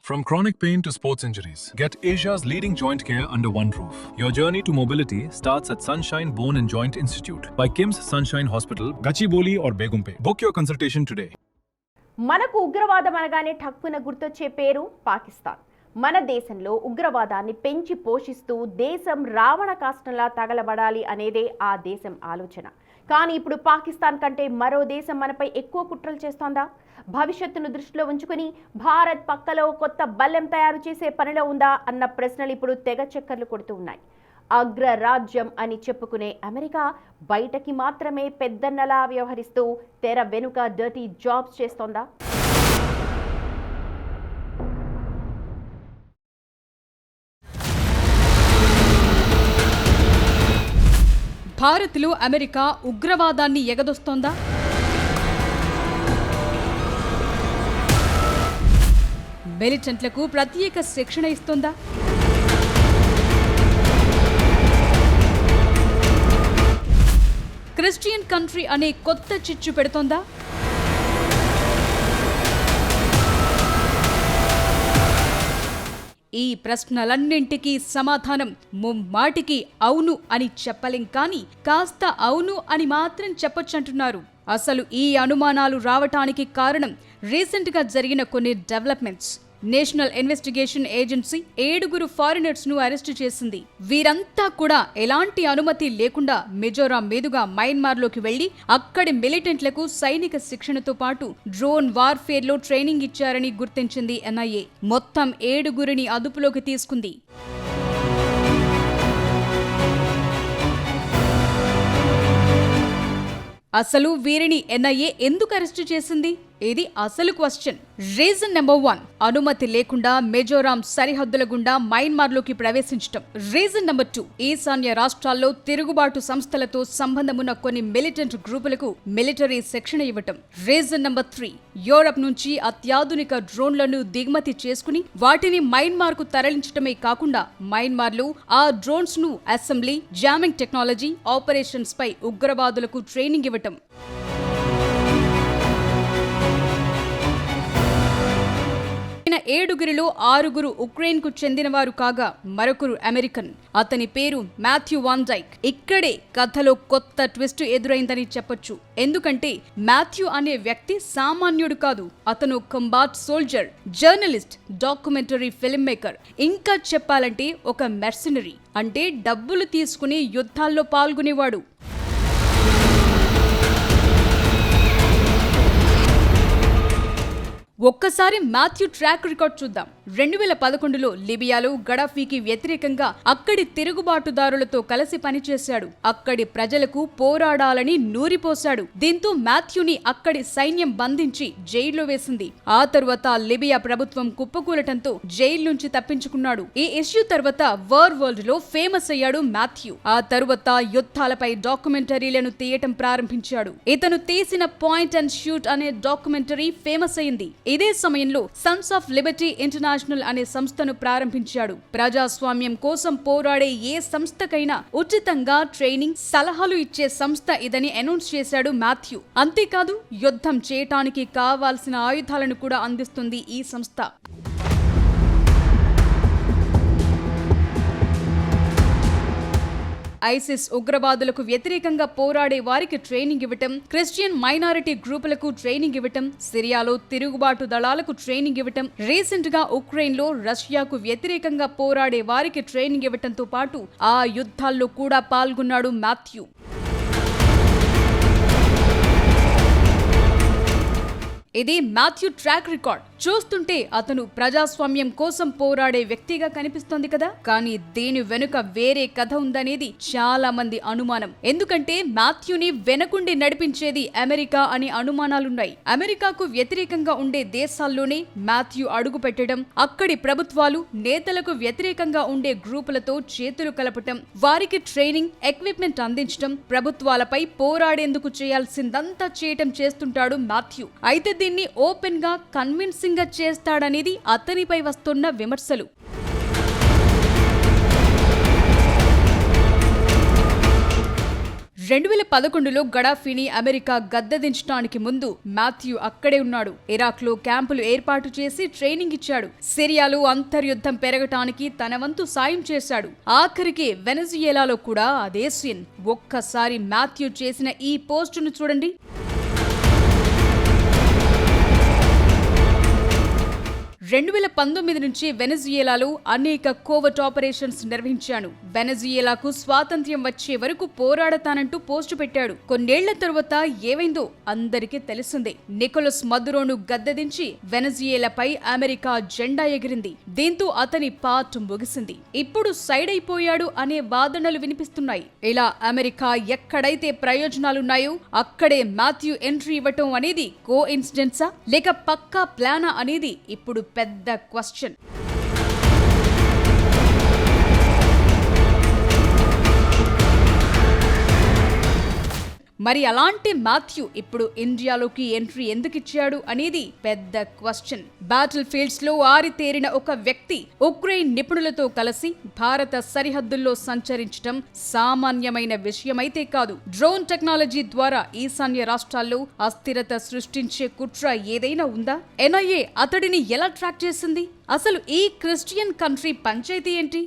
From chronic pain to sports injuries, get Asia's leading joint care under one roof. Your journey to mobility starts at Sunshine Bone and Joint Institute by KIMS Sunshine Hospital, Gachibowli or Begumpe. Book your consultation today. మనకు ఉగ్రవాదం అనగానే ఠక్కున గుర్తొచ్చే పేరు పాకిస్తాన్. మన దేశంలో ఉగ్రవాదాన్ని పెంచి పోషిస్తూ దేశం రావణ కాష్టంలా తగలబడాలి అనేదే ఆ దేశం ఆలోచన. కానీ ఇప్పుడు పాకిస్తాన్ కంటే మరో దేశం మనపై ఎక్కువ కుట్రలు చేస్తోందా? భవిష్యత్తును దృష్టిలో ఉంచుకుని భారత్ పక్కలో కొత్త బల్లెం తయారు చేసే పనిలో ఉందా అన్న ప్రశ్నలు ఇప్పుడు తెగ చక్కర్లు కొడుతూ ఉన్నాయి. అగ్రరాజ్యం అని చెప్పుకునే అమెరికా బయటకి మాత్రమే పెద్దన్నలా వ్యవహరిస్తూ తెర వెనుక డర్టీ జాబ్స్ చేస్తోందా? భారత్లో అమెరికా ఉగ్రవాదాన్ని ఎగదొస్తోందా? మిలిటెంట్లకు ప్రత్యేక శిక్షణ ఇస్తోందా? క్రిస్టియన్ కంట్రీ అనే కొత్త చిచ్చు పెడుతోందా? ఈ ప్రశ్నలన్నింటికీ సమాధానం ముమ్మాటికి అవును అని చెప్పలేం, కానీ కాస్త అవును అని మాత్రం చెప్పొచ్చంటున్నారు. అసలు ఈ అనుమానాలు రావటానికి కారణం రీసెంట్గా జరిగిన కొన్ని developments. National investigation agency 7 foreigners ను అరెస్టు చేసింది. వీరంతా కూడా ఎలాంటి అనుమతి లేకుండా మిజోరాం మీదుగా మయన్మార్లోకి వెళ్లి అక్కడి మిలిటెంట్లకు సైనిక శిక్షణతో పాటు డ్రోన్ వార్ఫేర్ లో ట్రైనింగ్ ఇచ్చారని గుర్తించింది ఎన్ఐఏ. మొత్తం 7 అదుపులోకి తీసుకుంది. అసలు వీరిని ఎన్ఐఏ ఎందుకు అరెస్టు చేసింది? ఇది అసలు క్వశ్చన్. రీజన్ నెంబర్ 1, అనుమతి లేకుండా మిజోరాం సరిహద్దుల గుండా మయన్మార్లోకి ప్రవేశించటం. రీజన్ నెంబర్ 2, ఈశాన్య రాష్ట్రాల్లో తిరుగుబాటు సంస్థలతో సంబంధమున్న కొన్ని మిలిటెంట్ గ్రూపులకు మిలిటరీ శిక్షణ ఇవ్వటం. రీజన్ నెంబర్ 3, యూరప్ నుంచి అత్యాధునిక డ్రోన్లను దిగుమతి చేసుకుని వాటిని మయన్మార్కు తరలించటమే కాకుండా మయన్మార్లో ఆ డ్రోన్స్ ను అసెంబ్లీ, జామింగ్ టెక్నాలజీ, ఆపరేషన్స్ పై ఉగ్రవాదులకు ట్రైనింగ్ ఇవ్వటం. ఏడుగురిలో 6 ఉక్రెయిన్ కు చెందినవారు కాగా మరొకరు అమెరికన్. అతని పేరు మాథ్యూ వాన్ డైక్. ఇక్కడే కథలో కొత్త ట్విస్ట్ ఎదురైందని చెప్పొచ్చు. ఎందుకంటే మాథ్యూ అనే వ్యక్తి సామాన్యుడు కాదు. అతను combat soldier, journalist, documentary film maker, ఇంకా చెప్పాలంటే ఒక మెర్సనరీ, అంటే డబ్బులు తీసుకుని యుద్ధాల్లో పాల్గొనేవాడు. ఒక్కసారి మాథ్యూ ట్రాక్ రికార్డ్ చూద్దాం. 2011లో లిబియాలో గడాఫీకి వ్యతిరేకంగా అక్కడి తిరుగుబాటుదారులతో కలిసి పనిచేశాడు. అక్కడి ప్రజలకు పోరాడాలని నూరిపోశాడు. దీంతో మాథ్యూని అక్కడి సైన్యం బంధించి జైల్లో వేసింది. ఆ తరువాత లిబియా ప్రభుత్వం కుప్పకూలటంతో జైలు నుంచి తప్పించుకున్నాడు. ఈ ఇష్యూ తర్వాత వరల్డ్ లో ఫేమస్ అయ్యాడు మాథ్యూ. ఆ తరువాత యుద్ధాలపై డాక్యుమెంటరీలను తీయటం ప్రారంభించాడు. ఇతను తీసిన పాయింట్ అండ్ షూట్ అనే డాక్యుమెంటరీ ఫేమస్ అయింది. ఇదే సమయంలో సన్స్ ఆఫ్ లిబర్టీ ఇంటర్నేషనల్ అనే సంస్థను ప్రారంభించాడు. ప్రజాస్వామ్యం కోసం పోరాడే ఏ సంస్థకైనా ఉచితంగా ట్రైనింగ్, సలహాలు ఇచ్చే సంస్థ ఇదని అనౌన్స్ చేశాడు మాథ్యూ. అంతేకాదు, యుద్ధం చేయటానికి కావాల్సిన ఆయుధాలను కూడా అందిస్తుంది ఈ సంస్థ. ఐసిస్ ఉగ్రవాదులకు వ్యతిరేకంగా పోరాడే వారికి ట్రైనింగ్ ఇవ్వటం, క్రిస్టియన్ మైనారిటీ గ్రూపులకు ట్రైనింగ్ ఇవ్వటం, సిరియాలో తిరుగుబాటు దళాలకు ట్రైనింగ్ ఇవ్వటం, రీసెంట్ గా ఉక్రెయిన్ లో రష్యాకు వ్యతిరేకంగా పోరాడే వారికి ట్రైనింగ్ ఇవ్వటంతో పాటు ఆ యుద్ధాల్లో కూడా పాల్గొన్నాడు మాథ్యూ. ఇది మాథ్యూ ట్రాక్ రికార్డ్. చూస్తుంటే అతను ప్రజాస్వామ్యం కోసం పోరాడే వ్యక్తిగా కనిపిస్తోంది కదా, కానీ దీని వెనుక వేరే కథ ఉందనేది చాలా మంది అనుమానం. ఎందుకంటే మాథ్యూని వెనకుండి నడిపించేది అమెరికా అని అనుమానాలున్నాయి. అమెరికాకు వ్యతిరేకంగా ఉండే దేశాల్లోనే మాథ్యూ అడుగు పెట్టడం, అక్కడి ప్రభుత్వాలు, నేతలకు వ్యతిరేకంగా ఉండే గ్రూపులతో చేతులు కలపటం, వారికి ట్రైనింగ్, ఎక్విప్మెంట్ అందించడం, ప్రభుత్వాలపై పోరాడేందుకు చేయాల్సిందంతా చేయటం చేస్తుంటాడు మాథ్యూ. అయితే దీన్ని ఓపెన్ గా, కన్విన్సింగ్ గా చేస్తాడనేది అతనిపై వస్తున్న విమర్శలు. 2011లో గడాఫీని అమెరికా గద్దెదించడానికి ముందు మాథ్యూ అక్కడే ఉన్నాడు. ఇరాక్లో క్యాంపులు ఏర్పాటు చేసి ట్రైనింగ్ ఇచ్చాడు. సిరియాలో అంతర్యుద్ధం పెరగటానికి తన వంతు సాయం చేశాడు. ఆఖరికి వెనజుయేలాలో కూడా అదే సీన్. ఒక్కసారి మాథ్యూ చేసిన ఈ పోస్టును చూడండి. రెండు 2019 నుంచి వెనజుయేలాలో అనేక కోవర్ట్ ఆపరేషన్స్ నిర్వహించాను. వెనజుయేలాకు స్వాతంత్ర్యం వచ్చే వరకు పోరాడతానంటూ పోస్టు పెట్టాడు. కొన్నేళ్ల తరువాత ఏమైందో అందరికీ తెలిసిందే. నికోలస్ మదురోను గద్దెదించి వెనజుయేలాపై అమెరికా జెండా ఎగిరింది. దీంతో అతని పార్ట్ ముగిసింది. ఇప్పుడు సైడ్ అయిపోయాడు అనే వాదనలు వినిపిస్తున్నాయి. ఇలా అమెరికా ఎక్కడైతే ప్రయోజనాలున్నాయో అక్కడే మాథ్యూ ఎంట్రీ ఇవ్వటం అనేది కో ఇన్సిడెన్సా లేక పక్కా ప్లానా అనేది ఇప్పుడు పెద్ద క్వశ్చన్. మరి అలాంటి మాథ్యూ ఇప్పుడు ఇండియాలోకి ఎంట్రీ ఎందుకు ఇచ్చాడు అనేది పెద్ద క్వశ్చన్. బ్యాటిల్ ఫీల్డ్స్ లో ఆరితేరిన ఒక వ్యక్తి ఉక్రెయిన్ నిపుణులతో కలిసి భారత సరిహద్దుల్లో సంచరించడం సామాన్యమైన విషయమైతే కాదు. డ్రోన్ టెక్నాలజీ ద్వారా ఈశాన్య రాష్ట్రాల్లో అస్థిరత సృష్టించే కుట్ర ఏదైనా ఉందా? ఎన్ఐఏ అతడిని ఎలా ట్రాక్ చేసింది? అసలు ఈ క్రిస్టియన్ కంట్రీ పంచాయతీ ఏంటి?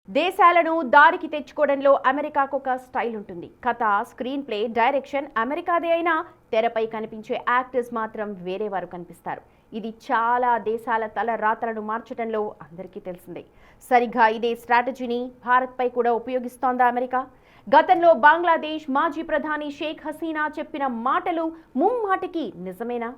దేశాలను దారికి తెచ్చుకోవడంలో అమెరికాకు ఒక స్టైల్ ఉంటుంది. కథ, స్క్రీన్ ప్లే, డైరెక్షన్ అమెరికాదే అయినా తెరపై కనిపించే యాక్టర్స్ మాత్రం వేరే వారు కనిపిస్తారు. ఇది చాలా దేశాల తల రాతలను మార్చడంలో అందరికీ తెలిసిందే. సరిగ్గా ఇదే స్ట్రాటజీని భారత్పై కూడా ఉపయోగిస్తోందా అమెరికా? గతంలో బంగ్లాదేశ్ మాజీ ప్రధాని షేక్ హసీనా చెప్పిన మాటలు ముమ్మాటికి నిజమేనా?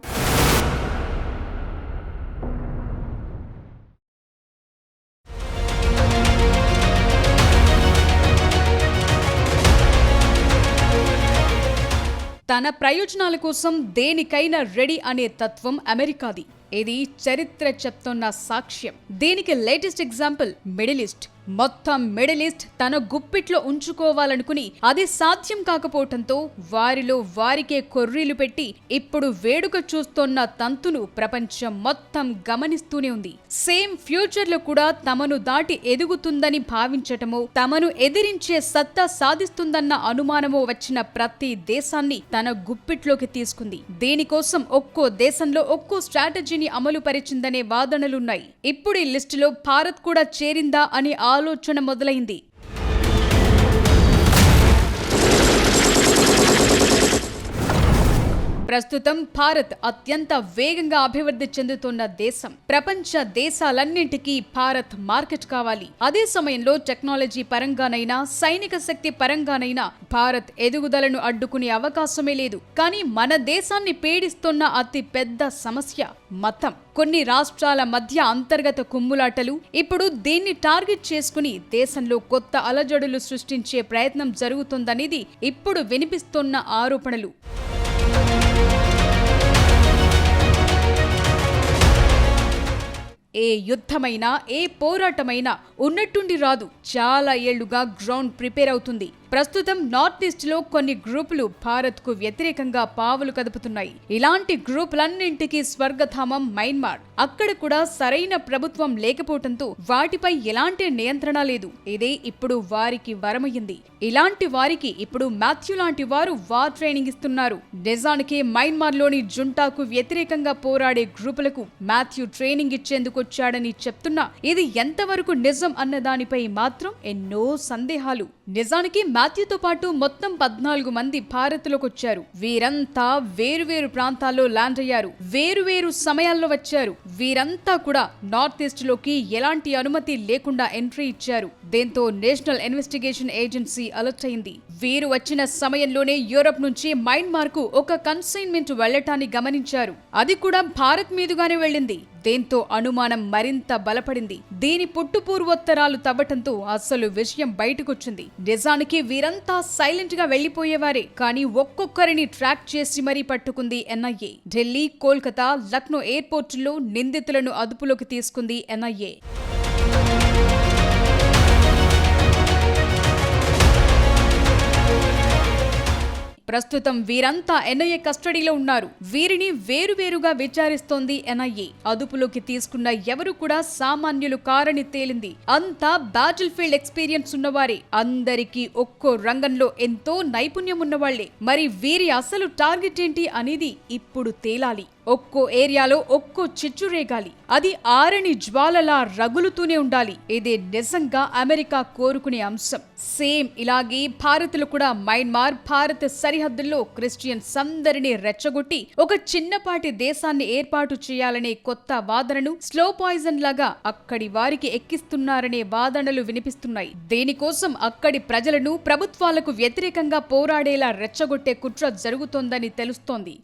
తన ప్రయోజనాల కోసం దేనికైనా రెడీ అనే తత్వం అమెరికాది. ఇది చరిత్ర చెప్తున్న సాక్ష్యం. దీనికి లేటెస్ట్ ఎగ్జాంపుల్ మిడిల్ ఈస్ట్. మొత్తం మిడిల్ ఈస్ట్ తన గుప్పిట్లో ఉంచుకోవాలనుకుని అది సాధ్యం కాకపోవటంతో వారిలో వారికే కొర్రీలు పెట్టి ఇప్పుడు వేడుక చూస్తోన్న తంతును ప్రపంచం మొత్తం గమనిస్తూనే ఉంది. సేమ్ ఫ్యూచర్ లో కూడా తమను దాటి ఎదుగుతుందని భావించటమో, తమను ఎదిరించే సత్తా సాధిస్తుందన్న అనుమానమో వచ్చిన ప్రతి దేశాన్ని తన గుప్పిట్లోకి తీసుకుంది. దీనికోసం ఒక్కో దేశంలో ఒక్కో స్ట్రాటజీని అమలు పరిచిందనే వాదనలున్నాయి. ఇప్పుడు ఈ లిస్టులో భారత్ కూడా చేరిందా అని ఆలోచన మొదలైంది. ప్రస్తుతం భారత్ అత్యంత వేగంగా అభివృద్ధి చెందుతున్న దేశం. ప్రపంచ దేశాలన్నింటికీ భారత్ మార్కెట్ కావాలి. అదే సమయంలో టెక్నాలజీ పరంగానైనా, సైనిక శక్తి పరంగానైనా భారత్ ఎదుగుదలను అడ్డుకునే అవకాశమే లేదు. కానీ మన దేశాన్ని పీడిస్తున్న అతి పెద్ద సమస్య మతం. కొన్ని రాష్ట్రాల మధ్య అంతర్గత కుమ్ములాటలు ఇప్పుడు దీన్ని టార్గెట్ చేసుకుని దేశంలో కొత్త అలజడులు సృష్టించే ప్రయత్నం జరుగుతుందనేది ఇప్పుడు వినిపిస్తున్న ఆరోపణలు. ఏ యుద్ధమైనా, ఏ పోరాటమైనా ఉన్నట్టుండి రాదు. చాలా ఏళ్లుగా గ్రౌండ్ ప్రిపేర్ అవుతుంది. ప్రస్తుతం నార్త్ ఈస్ట్ లో కొన్ని గ్రూపులు భారత్ కు వ్యతిరేకంగా పావులు కదుపుతున్నాయి. ఇలాంటి గ్రూపులన్నింటికీ స్వర్గధామం మయన్మార్. అక్కడ కూడా సరైన ప్రభుత్వం లేకపోవడంతో వాటిపై ఎలాంటి నియంత్రణ లేదు. ఇదే ఇప్పుడు వారికి వరమయ్యింది. ఇలాంటి వారికి ఇప్పుడు మాథ్యూ లాంటి వారు వార్ ట్రైనింగ్ ఇస్తున్నారు. నిజానికి మయన్మార్ లోని జుంటాకు వ్యతిరేకంగా పోరాడే గ్రూపులకు మాథ్యూ ట్రైనింగ్ ఇచ్చేందుకు వచ్చాడని చెప్తున్నా ఇది ఎంతవరకు నిజం అన్న దానిపై మాత్రం ఎన్నో సందేహాలు. నిజానికి మాథ్యూతో పాటు మొత్తం 14 మంది భారత్లోకి వచ్చారు. వీరంతా వేరువేరు ప్రాంతాల్లో ల్యాండ్ అయ్యారు. వేరువేరు సమయాల్లో వచ్చారు. వీరంతా కూడా నార్త్ ఈస్ట్ లోకి ఎలాంటి అనుమతి లేకుండా ఎంట్రీ ఇచ్చారు. దీంతో నేషనల్ ఇన్వెస్టిగేషన్ ఏజెన్సీ అలర్ట్ అయింది. వీరు వచ్చిన సమయంలోనే యూరప్ నుంచి మయన్మార్ కు ఒక కన్సైన్మెంట్ వెళ్లటాన్ని గమనించారు. అది కూడా భారత్ మీదుగానే వెళ్ళింది. దీంతో అనుమానం మరింత బలపడింది. దీని పుట్టుపూర్వోత్తరాలు తవ్వటంతో అసలు విషయం బయటకొచ్చింది. నిజానికి వీరంతా సైలెంట్ గా వెళ్లిపోయేవారే. కానీ ఒక్కొక్కరిని ట్రాక్ చేసి మరీ పట్టుకుంది ఎన్ఐఏ. ఢిల్లీ, కోల్కతా, లక్నో ఎయిర్పోర్టుల్లో నిందితులను అదుపులోకి తీసుకుంది ఎన్ఐఏ. ప్రస్తుతం వీరంతా ఎన్ఐఏ కస్టడీలో ఉన్నారు. వీరిని వేరువేరుగా విచారిస్తోంది ఎన్ఐఏ. అదుపులోకి తీసుకున్న ఎవరు కూడా సామాన్యులు కారని తేలింది. అంతా బ్యాటిల్ ఫీల్డ్ ఎక్స్పీరియన్స్ ఉన్నవారే. అందరికీ ఒక్కో రంగంలో ఎంతో నైపుణ్యం ఉన్నవాళ్లే. మరి వీరి అసలు టార్గెట్ ఏంటి అనేది ఇప్పుడు తేలాలి. ఒక్కో ఏరియాలో ఒక్కో చిచ్చు రేగాలి. అది ఆరని జ్వాలలా రగులుతూనే ఉండాలి. ఇదే నిజంగా అమెరికా కోరుకునే అంశం. సేమ్ ఇలాగే భారత్లో కూడా మయన్మార్ భారత్ సరిహద్దుల్లో క్రిస్టియన్స్ అందరినీ రెచ్చగొట్టి ఒక చిన్నపాటి దేశాన్ని ఏర్పాటు చేయాలనే కొత్త వాదనను స్లో పాయిజన్ లాగా అక్కడి వారికి ఎక్కిస్తున్నారనే వాదనలు వినిపిస్తున్నాయి. దీనికోసం అక్కడి ప్రజలను ప్రభుత్వాలకు వ్యతిరేకంగా పోరాడేలా రెచ్చగొట్టే కుట్ర జరుగుతోందని తెలుస్తోంది.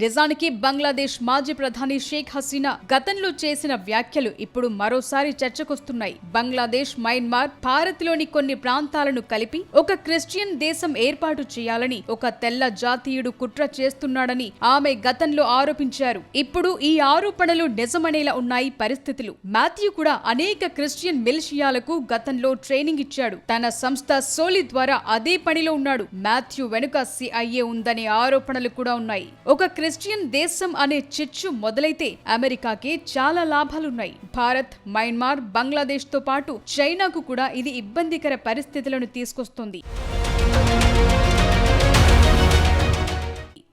నిజానికి బంగ్లాదేశ్ మాజీ ప్రధాని షేక్ హసీనా గతంలో చేసిన వ్యాఖ్యలు ఇప్పుడు మరోసారి చర్చకొస్తున్నాయి. బంగ్లాదేశ్, మయన్మార్, భారత్లోని కొన్ని ప్రాంతాలను కలిపి ఒక క్రిస్టియన్ దేశం ఏర్పాటు చేయాలని ఒక తెల్ల జాతీయుడు కుట్ర చేస్తున్నాడని ఆమె గతంలో ఆరోపించారు. ఇప్పుడు ఈ ఆరోపణలు నిజమనేలా ఉన్నాయి పరిస్థితులు. మాథ్యూ కూడా అనేక క్రిస్టియన్ మిలిషియాలకు గతంలో ట్రైనింగ్ ఇచ్చాడు. తన సంస్థ సోలి ద్వారా అదే పనిలో ఉన్నాడు. మాథ్యూ వెనుక CIA ఉందనే ఆరోపణలు కూడా ఉన్నాయి. ఒక క్రిస్టియన్ దేశం అనే చిచ్చు మొదలైతే అమెరికాకి చాలా లాభాలున్నాయి. భారత్, మయన్మార్, బంగ్లాదేశ్ తో పాటు చైనాకు కూడా ఇది ఇబ్బందికర పరిస్థితులను తీసుకొస్తుంది.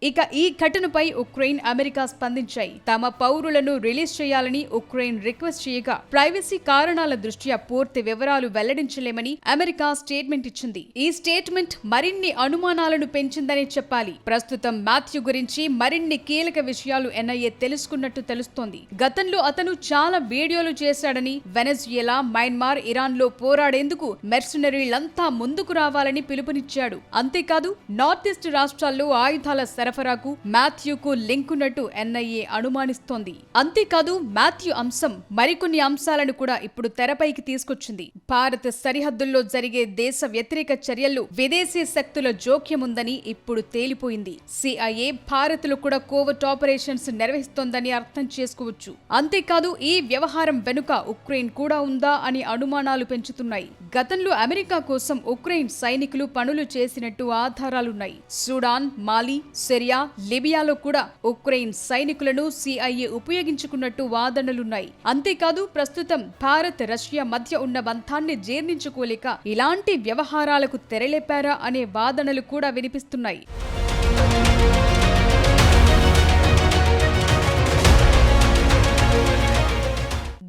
ఇక ఈ ఘటనపై ఉక్రెయిన్, అమెరికా స్పందించాయి. తమ పౌరులను రిలీజ్ చేయాలని ఉక్రెయిన్ రిక్వెస్ట్ చేయగా ప్రైవసీ కారణాల దృష్ట్యా పూర్తి వివరాలు వెల్లడించలేమని అమెరికా స్టేట్మెంట్ ఇచ్చింది. ఈ స్టేట్మెంట్ మరిన్ని అనుమానాలను పెంచిందనే చెప్పాలి. ప్రస్తుతం మాథ్యూ గురించి మరిన్ని కీలక విషయాలు ఎన్ఐఏ తెలుసుకున్నట్టు తెలుస్తోంది. గతంలో అతను చాలా వీడియోలు చేశాడని, వెనెజుయేలా, మయన్మార్, ఇరాన్ లో పోరాడేందుకు మెర్సనరీలంతా ముందుకు రావాలని పిలుపునిచ్చాడు. అంతేకాదు నార్త్ ఈస్ట్ రాష్ట్రాల్లో ఆయుధాల సరఫరాకు మాథ్యూకు లింక్ ఉన్నట్టు ఎన్ఐఏ అనుమానిస్తోంది. అంతేకాదు మాథ్యూ అంశం మరికొన్ని అంశాలను కూడా ఇప్పుడు తెరపైకి తీసుకొచ్చింది. భారత్ సరిహద్దుల్లో జరిగే దేశ వ్యతిరేక చర్యల్లో విదేశీ శక్తుల జోక్యం ఉందని ఇప్పుడు తేలిపోయింది. CIA భారత్లో కూడా కోవర్ట్ ఆపరేషన్స్ నిర్వహిస్తోందని అర్థం చేసుకోవచ్చు. అంతేకాదు ఈ వ్యవహారం వెనుక ఉక్రెయిన్ కూడా ఉందా అని అనుమానాలు పెంచుతున్నాయి. గతంలో అమెరికా కోసం ఉక్రెయిన్ సైనికులు పనులు చేసినట్టు ఆధారాలున్నాయి. సుడాన్, మాలి, సిరియా, లిబియాలో కూడా ఉక్రెయిన్ సైనికులను CIA ఉపయోగించుకున్నట్టు వాదనలున్నాయి. అంతేకాదు ప్రస్తుతం భారత్, రష్యా మధ్య ఉన్న బంధాన్ని జీర్ణించుకోలేక ఇలాంటి వ్యవహారాలకు తెరలేపారా అనే వాదనలు కూడా వినిపిస్తున్నాయి.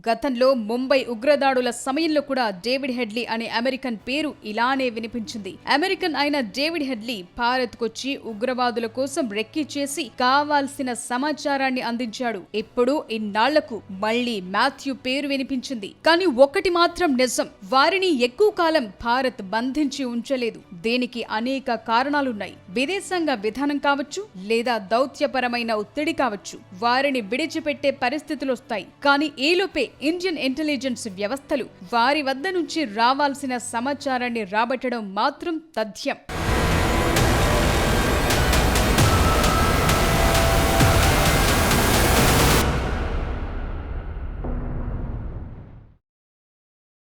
గతంలో ముంబై ఉగ్రదాడుల సమయంలో కూడా డేవిడ్ హెడ్లీ అనే అమెరికన్ పేరు ఇలానే వినిపించింది. అమెరికన్ అయిన డేవిడ్ హెడ్లీ భారత్కొచ్చి ఉగ్రవాదుల కోసం రెక్కీ చేసి కావాల్సిన సమాచారాన్ని అందించాడు. ఇప్పుడు ఇన్నాళ్లకు మళ్లీ మాథ్యూ పేరు వినిపించింది. కానీ ఒక్కటి మాత్రం నిజం, వారిని ఎక్కువ కాలం భారత్ బంధించి ఉంచలేదు. దీనికి అనేక కారణాలున్నాయి. విదేశాంగ విధానం కావచ్చు, లేదా దౌత్యపరమైన ఒత్తిడి కావచ్చు. వారిని విడిచిపెట్టే పరిస్థితులు వస్తాయి. కానీ ఈలోపే ఇండియన్ ఇంటెలిజెన్స్ వ్యవస్థలు వారి వద్ద నుంచి రావాల్సిన సమాచారాన్ని రాబట్టడం మాత్రం తథ్యం.